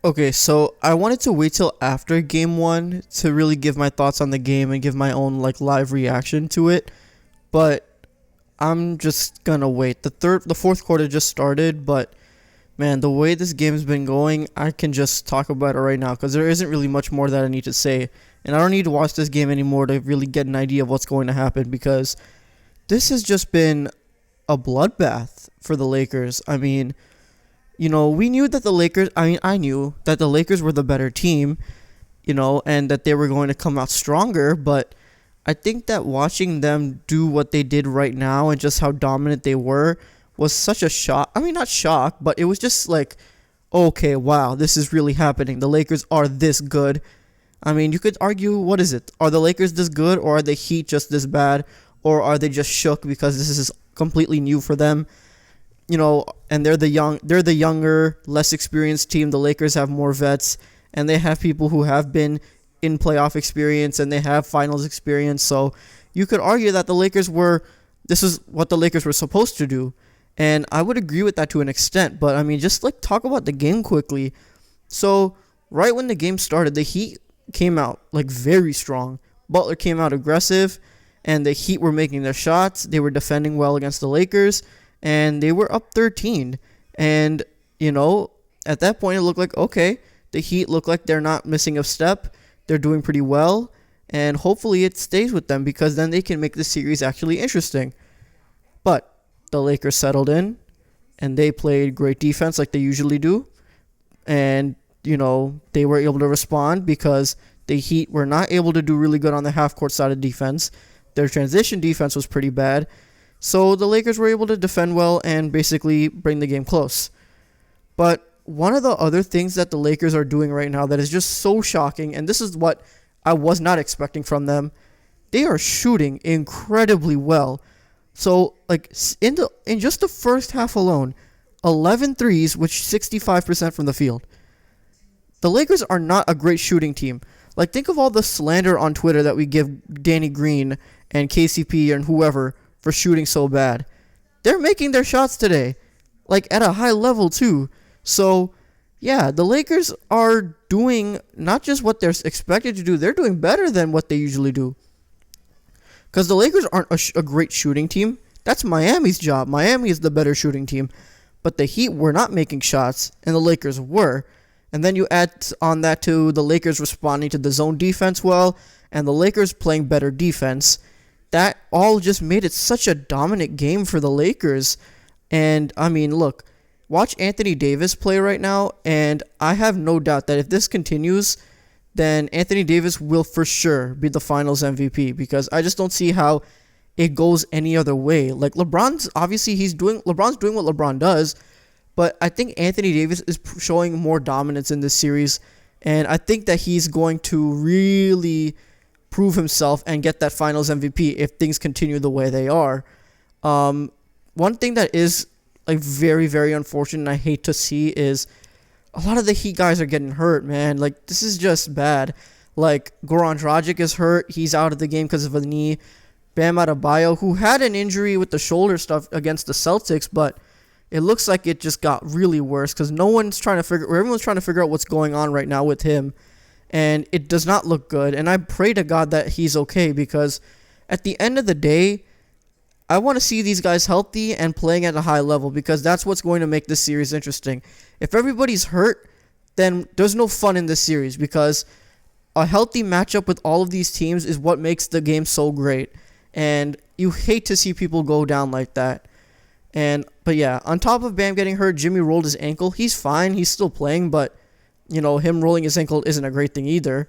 Okay, so I wanted to wait till after game one to really give my thoughts on the game and give my own like live reaction to it. But I'm just gonna wait. The fourth quarter just started, but man, the way this game's been going, I can just talk about it right now because there isn't really much more that I need to say, and I don't need to watch this game anymore to really get an idea of what's going to happen because this has just been a bloodbath for the Lakers. I mean, we knew that the Lakers, I knew that the Lakers were the better team, and that they were going to come out stronger, but I think that watching them do what they did right now and just how dominant they were was such a shock. I mean, not shock, but it was just like, okay, wow, this is really happening. The Lakers are this good. I mean, you could argue, what is it? Are the Lakers this good, or are the Heat just this bad, or are they just shook because this is completely new for them? And they're the younger, less experienced team. The Lakers have more vets, and they have people who have been in playoff experience and they have finals experience. So you could argue that this is what the Lakers were supposed to do. And I would agree with that to an extent. But I mean, just like talk about the game quickly. So right when the game started, the Heat came out like very strong. Butler came out aggressive, and the Heat were making their shots. They were defending well against the Lakers, and they were up 13. And, at that point, it looked like, okay, the Heat look like they're not missing a step. They're doing pretty well, and hopefully it stays with them because then they can make the series actually interesting. But the Lakers settled in, and they played great defense like they usually do. And, they were able to respond because the Heat were not able to do really good on the half-court side of defense. Their transition defense was pretty bad. So the Lakers were able to defend well and basically bring the game close. But one of the other things that the Lakers are doing right now that is just so shocking, and this is what I was not expecting from them, they are shooting incredibly well. So, like, in just the first half alone, 11 threes, which 65% from the field. The Lakers are not a great shooting team. Like, think of all the slander on Twitter that we give Danny Green and KCP and whoever for shooting so bad. They're making their shots today, like at a high level too. So, yeah, the Lakers are doing not just what they're expected to do, they're doing better than what they usually do. Because the Lakers aren't a great shooting team. That's Miami's job. Miami is the better shooting team. But the Heat were not making shots, and the Lakers were. And then you add on that to the Lakers responding to the zone defense well, and the Lakers playing better defense. That all just made it such a dominant game for the Lakers. And, I mean, look, watch Anthony Davis play right now, and I have no doubt that if this continues, then Anthony Davis will for sure be the finals MVP because I just don't see how it goes any other way. Like, LeBron's doing what LeBron does, but I think Anthony Davis is showing more dominance in this series, and I think that he's going to really prove himself and get that finals MVP if things continue the way they are. One thing that is like very, very unfortunate and I hate to see is a lot of the Heat guys are getting hurt, man. Like, this is just bad. Like, Goran Dragic is hurt. He's out of the game because of a knee. Bam Adebayo, who had an injury with the shoulder stuff against the Celtics, but it looks like it just got really worse because everyone's trying to figure out what's going on right now with him. And it does not look good. And I pray to God that he's okay because at the end of the day, I want to see these guys healthy and playing at a high level because that's what's going to make this series interesting. If everybody's hurt, then there's no fun in this series because a healthy matchup with all of these teams is what makes the game so great. And you hate to see people go down like that. But yeah, on top of Bam getting hurt, Jimmy rolled his ankle. He's fine. He's still playing, but him rolling his ankle isn't a great thing either.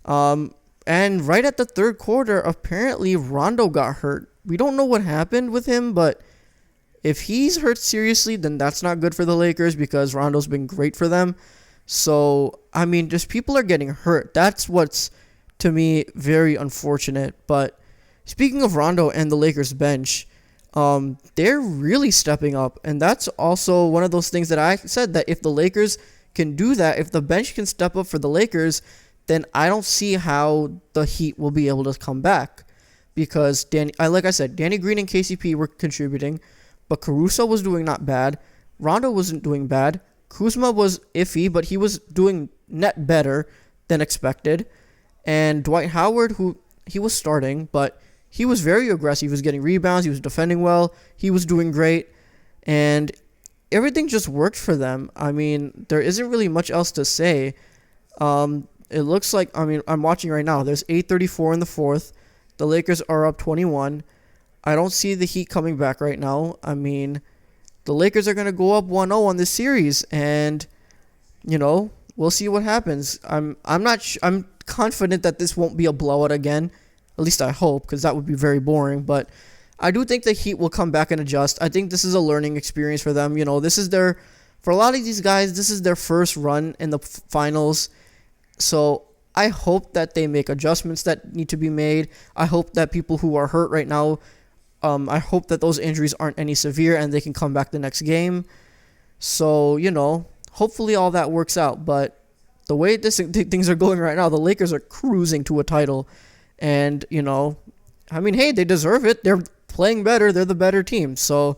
And right at the third quarter, apparently Rondo got hurt. We don't know what happened with him, but if he's hurt seriously, then that's not good for the Lakers because Rondo's been great for them. So, I mean, just people are getting hurt. That's what's, to me, very unfortunate. But speaking of Rondo and the Lakers bench, they're really stepping up. And that's also one of those things that I said that if the Lakers can do that, if the bench can step up for the Lakers, then I don't see how the Heat will be able to come back. Because, like I said, Danny Green and KCP were contributing, but Caruso was doing not bad. Rondo wasn't doing bad. Kuzma was iffy, but he was doing net better than expected. And Dwight Howard, who he was starting, but he was very aggressive. He was getting rebounds. He was defending well. He was doing great. And everything just worked for them. I mean, there isn't really much else to say. It looks like, I mean, I'm watching right now. There's 8:34 in the fourth. The Lakers are up 21. I don't see the Heat coming back right now. I mean, the Lakers are going to go up 1-0 on this series, and we'll see what happens. I'm confident that this won't be a blowout again. At least I hope, because that would be very boring. But I do think the Heat will come back and adjust. I think this is a learning experience for them. This is for a lot of these guys, this is their first run in the finals. So I hope that they make adjustments that need to be made. I hope that people who are hurt right now, I hope that those injuries aren't any severe and they can come back the next game. So, hopefully all that works out. But the way things are going right now, the Lakers are cruising to a title. And, I mean, hey, they deserve it. They're playing better. They're the better team. So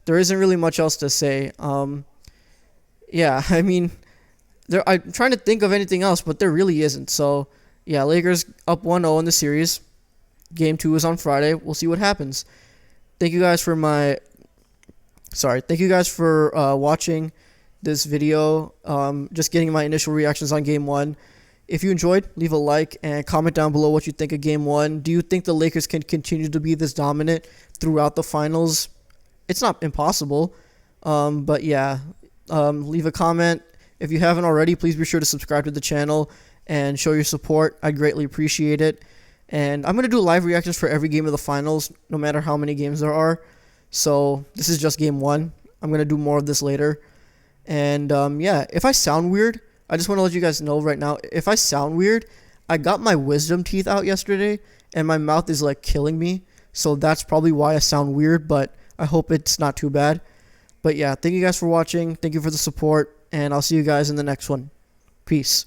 there isn't really much else to say. Yeah, I mean, I'm trying to think of anything else, but there really isn't. So, yeah, Lakers up 1-0 in the series. Game 2 is on Friday. We'll see what happens. Thank you guys for watching this video. Just getting my initial reactions on Game 1. If you enjoyed, leave a like and comment down below what you think of Game 1. Do you think the Lakers can continue to be this dominant throughout the finals? It's not impossible. But yeah, leave a comment. If you haven't already, please be sure to subscribe to the channel and show your support. I greatly appreciate it. And I'm going to do live reactions for every game of the finals, no matter how many games there are. So this is just Game 1. I'm going to do more of this later. And yeah, if I sound weird, I just want to let you guys know right now, if I sound weird, I got my wisdom teeth out yesterday, and my mouth is like killing me. So that's probably why I sound weird, but I hope it's not too bad. But yeah, thank you guys for watching. Thank you for the support, and I'll see you guys in the next one. Peace.